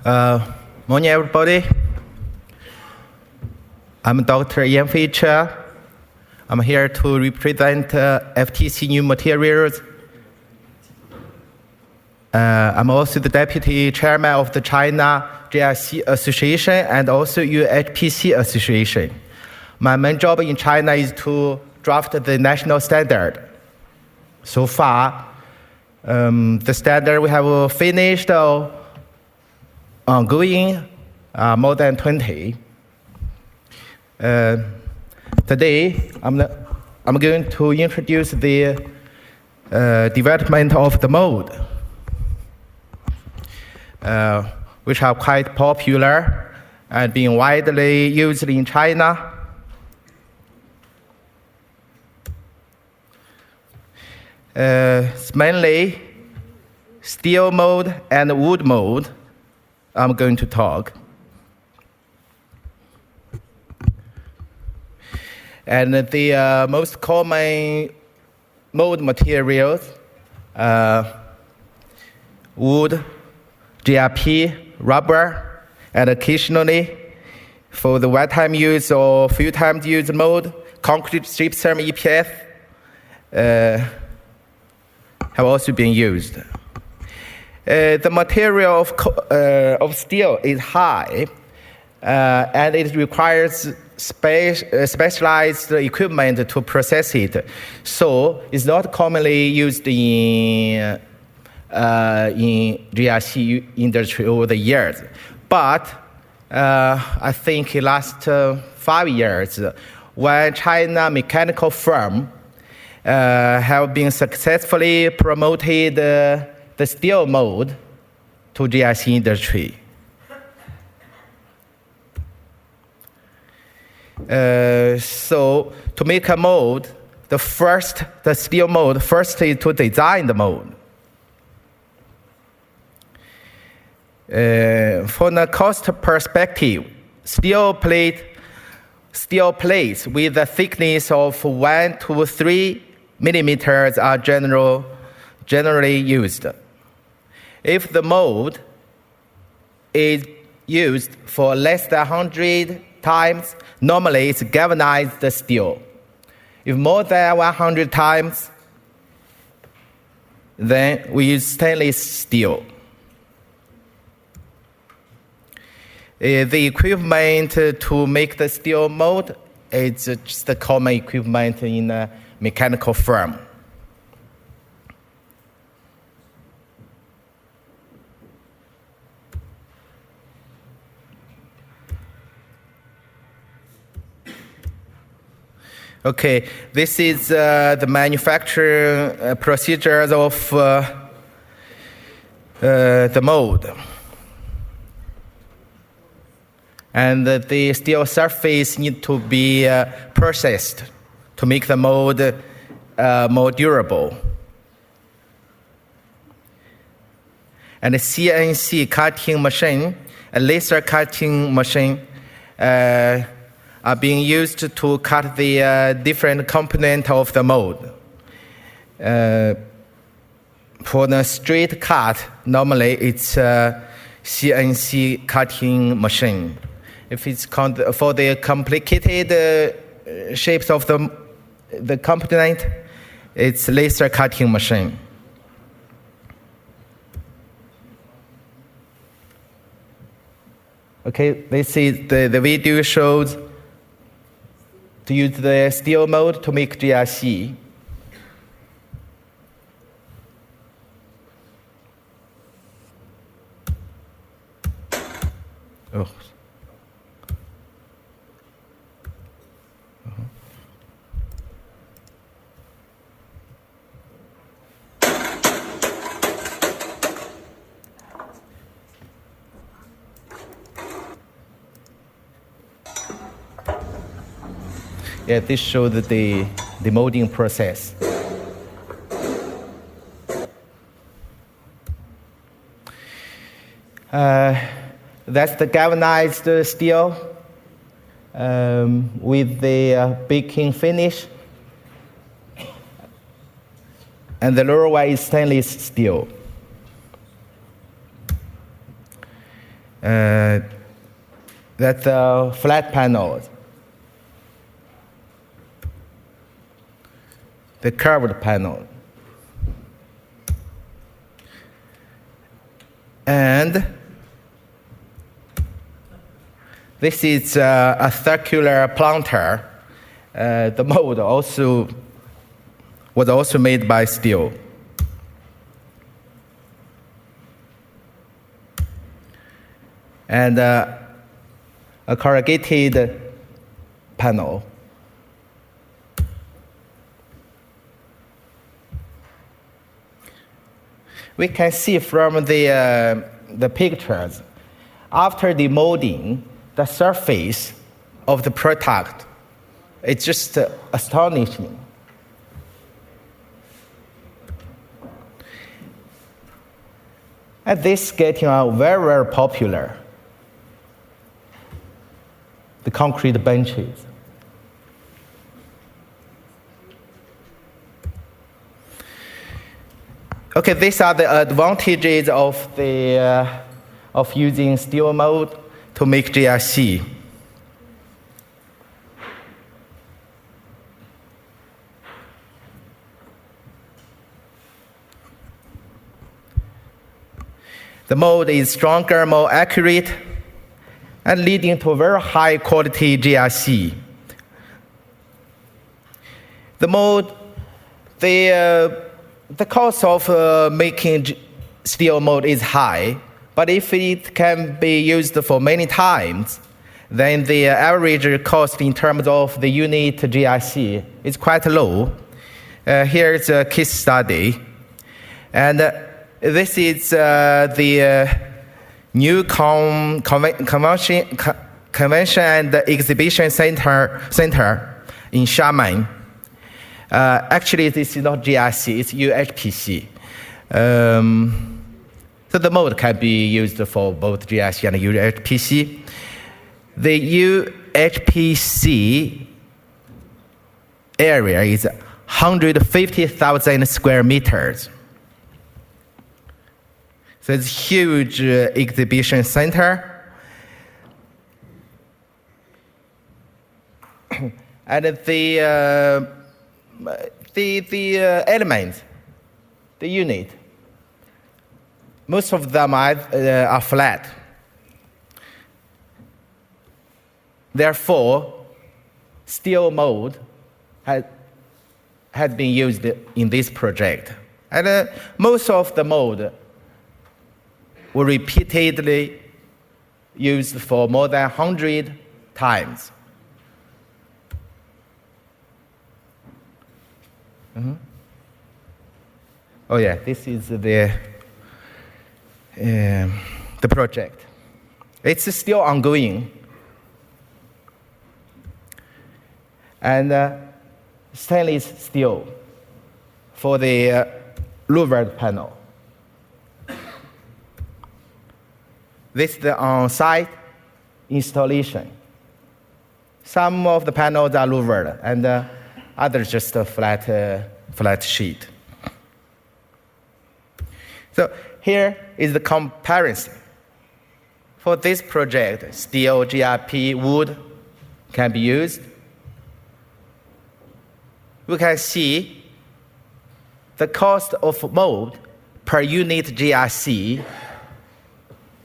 Morning, everybody. I'm Dr. Yanfei. I'm here to represent FTC New Materials. I'm also the Deputy Chairman of the China GRC Association and also UHPC Association. My main job in China is to draft the national standard. So far, the standard we have finished ongoing more than 20. Today, I'm going to introduce the development of the mold, which are quite popular and being widely used in China. It's mainly steel mold and wood mold I'm going to talk. And the most common mold materials, wood, GRP, rubber, and occasionally, for the one-time use or few times used mold, concrete gypsum EPF have also been used. The material of steel is high, and it requires specialized equipment to process it. So it's not commonly used in GRC industry over the years. But I think in the last 5 years, when China mechanical firm have been successfully promoted the steel mold to GRC industry. So to make a mold, the steel mold, first is to design the mold. From a cost perspective, steel plates with a thickness of 1 to 3 millimeters are generally used. If the mold is used for less than 100 times, normally it's galvanized steel. If more than 100 times, then we use stainless steel. The equipment to make the steel mold is just the common equipment in a mechanical firm. Okay, this is the manufacturing procedures of the mold. And the steel surface need to be processed to make the mold more durable. And a CNC cutting machine, a laser cutting machine, are being used to cut the different component of the mold. For the straight cut, normally it's a CNC cutting machine. If it's for the complicated shapes of the component, it's laser cutting machine. Okay, this is the video shows to use the steel mold to make GRC. Oh. Yeah, this shows the molding process. That's the galvanized steel with the baking finish. And the lower one is stainless steel. That's flat panels. The curved panel. And this is a circular planter. The mold was also made by steel. And a corrugated panel. We can see from the pictures, after the molding, the surface of the product, it's just astonishing. And this is getting very, very popular. The concrete benches. Okay, these are the advantages of using steel mold to make GRC. The mold is stronger, more accurate, and leading to very high quality GRC. The mold, the cost of making steel mold is high, but if it can be used for many times, then the average cost in terms of the unit GRC is quite low. Here is a case study. And this is the new convention and exhibition center in Xiamen. Actually, this is not GRC, it's UHPC. So the mold can be used for both GRC and UHPC. The UHPC area is 150,000 square meters. So it's a huge exhibition center. And the elements, the unit, most of them are flat. Therefore, steel mold has been used in this project. And most of the mold were repeatedly used for more than 100 times. Oh yeah, this is the project. It's still ongoing. And stainless steel for the louvered panel. This is the on-site installation. Some of the panels are louvered, and others just a flat sheet. So here is the comparison. For this project, steel, GRP, wood can be used. We can see the cost of mold per unit GRC.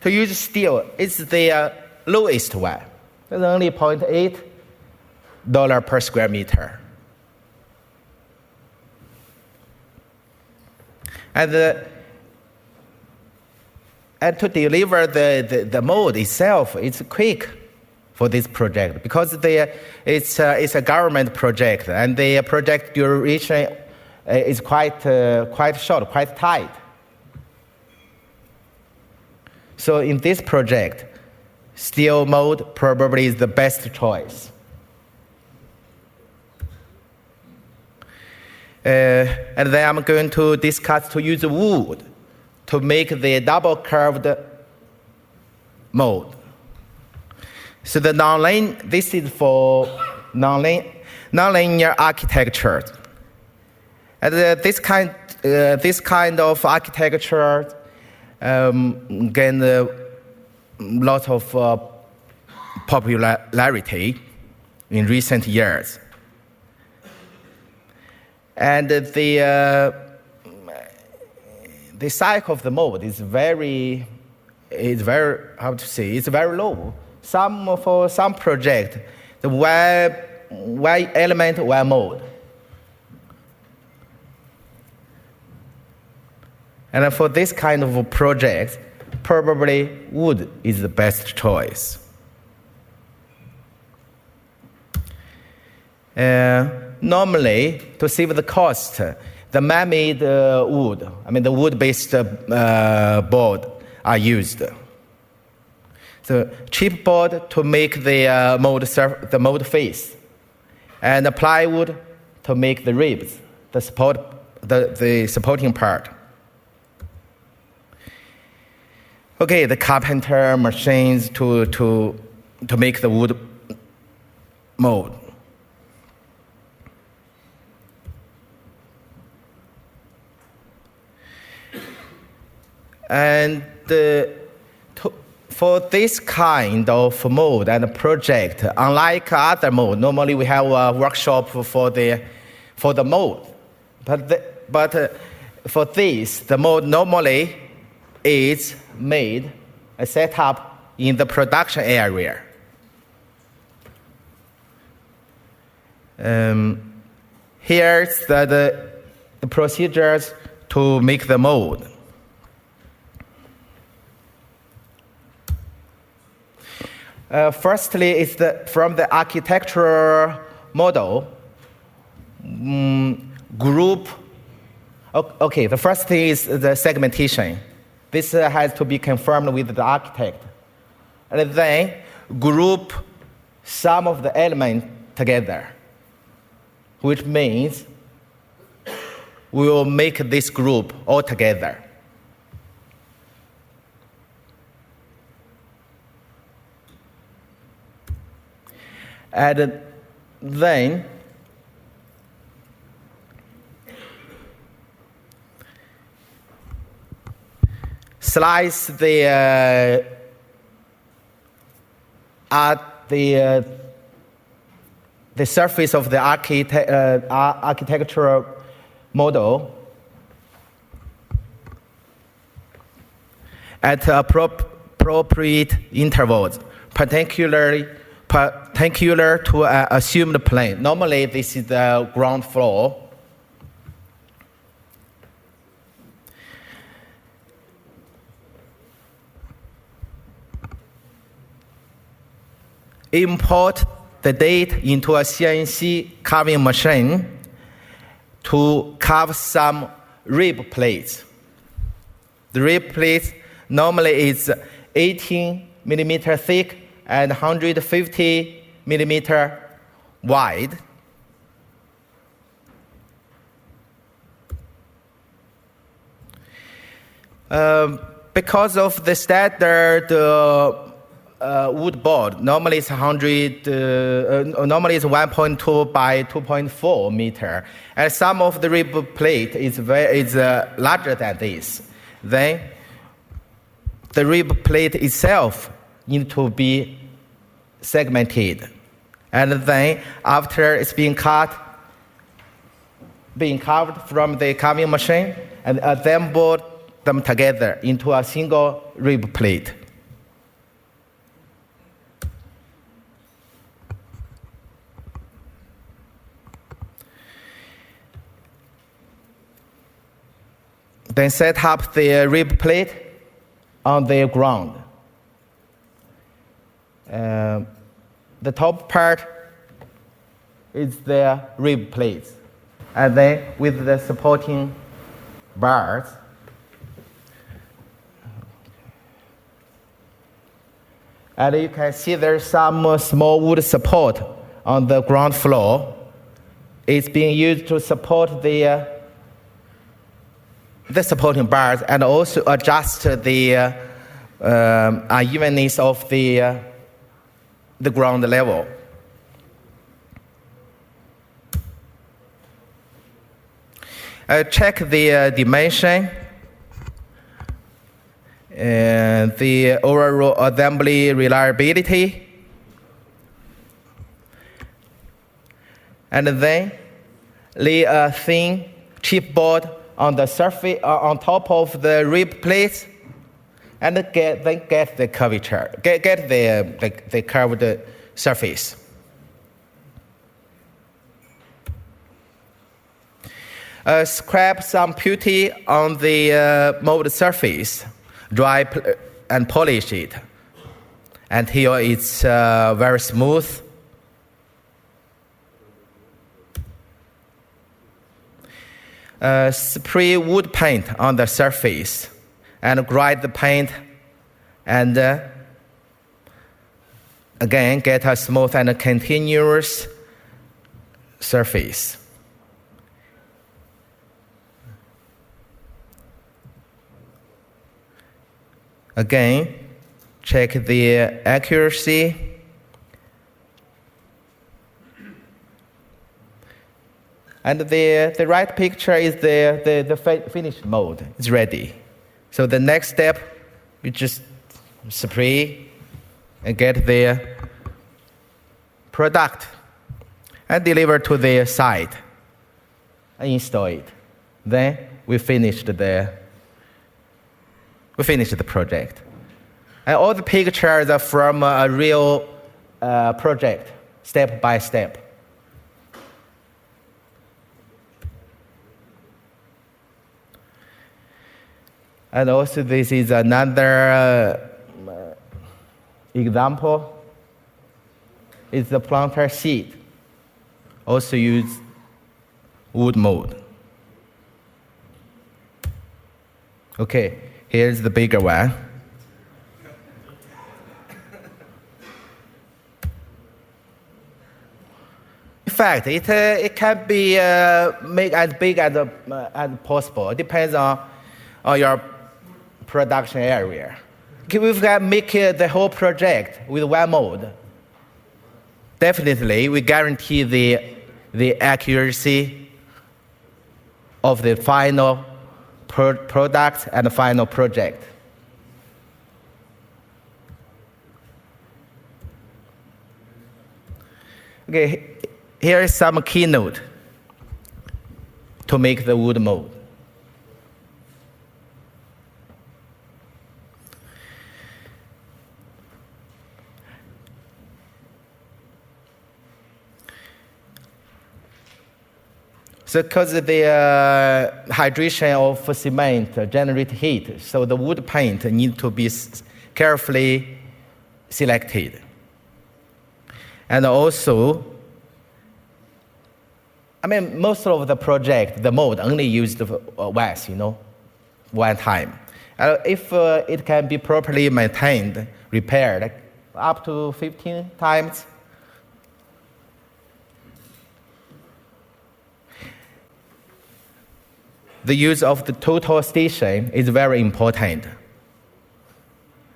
To use steel, it's the lowest one. It's only $0.8 per square meter. And to deliver the mold itself, it's quick for this project because it's a government project, and the project duration is quite short, quite tight. So in this project, steel mold probably is the best choice. And then I'm going to discuss to use wood to make the double curved mold. So the this is for nonlinear architecture. And this kind of architecture can lot of popularity in recent years. And the cycle of the mold is very how to say, it's very low. For some project, the one element, one mold. And for this kind of project, probably wood is the best choice. Normally, to save the cost, the man-made wood, the wood-based board are used. So cheap board to make the mold face, and the plywood to make the ribs, the supporting part. Okay, the carpenter machines to make the wood mold. And for this kind of mold and project, unlike other mold, normally we have a workshop for the mold. But for this, the mold normally is made, set up in the production area. Here's the procedures to make the mold. Firstly, it's from the architectural model group. Okay, the first thing is the segmentation. This has to be confirmed with the architect. And then group some of the elements together, which means we will make this group all together. And then slice the surface of the architectural model at appropriate intervals, perpendicular to an assumed plane. Normally, this is the ground floor. Import the date into a CNC carving machine to carve some rib plates. The rib plates normally is 18 millimeter thick and 150 millimeter wide. Because of the standard wood board, normally it's 1.2 by 2.4 meter, and some of the rib plate is larger than this. Then the rib plate itself needs to be segmented, and then after it's being carved from the carving machine, and assemble them together into a single rib plate. Then set up the rib plate on the ground. The top part is the rib plates, and then with the supporting bars, and you can see there's some small wood support on the ground floor. It's being used to support the supporting bars and also adjust the unevenness of the ground level. Check the dimension. and the overall assembly reliability, and then lay a thin chipboard on the surface on top of the rib plate, and get the curvature, get the curved surface. Scrape some putty on the mold surface, dry and polish it until it's very smooth. Spray wood paint on the surface and grind the paint, and again get a smooth and continuous surface. Again, check the accuracy. And the right picture is the finished mold. It's ready. So the next step, you just spray and get the product and deliver to the site and install it. Then we finished the project. And all the pictures are from a real project, step by step. And also this is another example. It's the planter sheet. Also use wood mold. Okay, here's the bigger one. In fact, it can be made as big as possible. It depends on your production area. If we can make the whole project with one mold, definitely we guarantee the accuracy of the final product and the final project. Okay, here is some keynote to make the wood mold. So because the hydration of cement generates heat, so the wood paint needs to be carefully selected. And also, most of the project, the mold only used once, one time. If it can be properly maintained, repaired, up to 15 times, the use of the total station is very important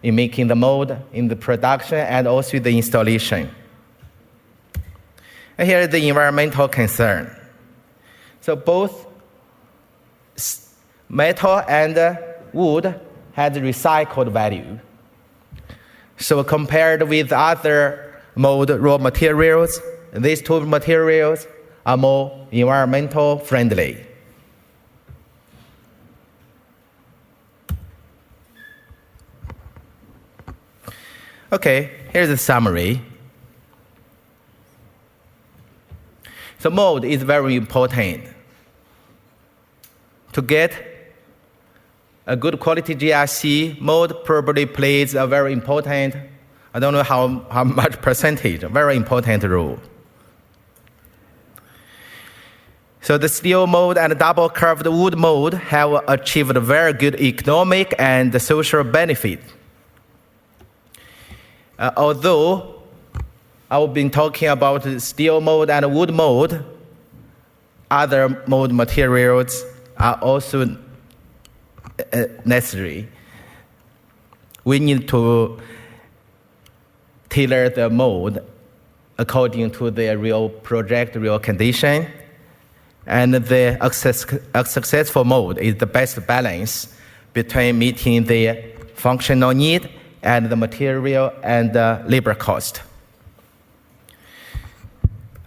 in making the mold, in the production, and also the installation. And here is the environmental concern. So both metal and wood has recycled value. So compared with other mold raw materials, these two materials are more environmental friendly. Okay, here's a summary. So mold is very important. To get a good quality GRC, mold probably plays a very important, I don't know how much percentage, very important role. So the steel mold and double curved wood mold have achieved very good economic and social benefit. Although I've been talking about steel mold and wood mold, other mold materials are also necessary. We need to tailor the mold according to the real project, real condition, and a successful mold is the best balance between meeting the functional need, and the material and labor cost.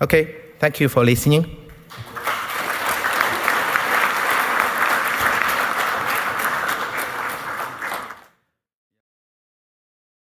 Okay, thank you for listening.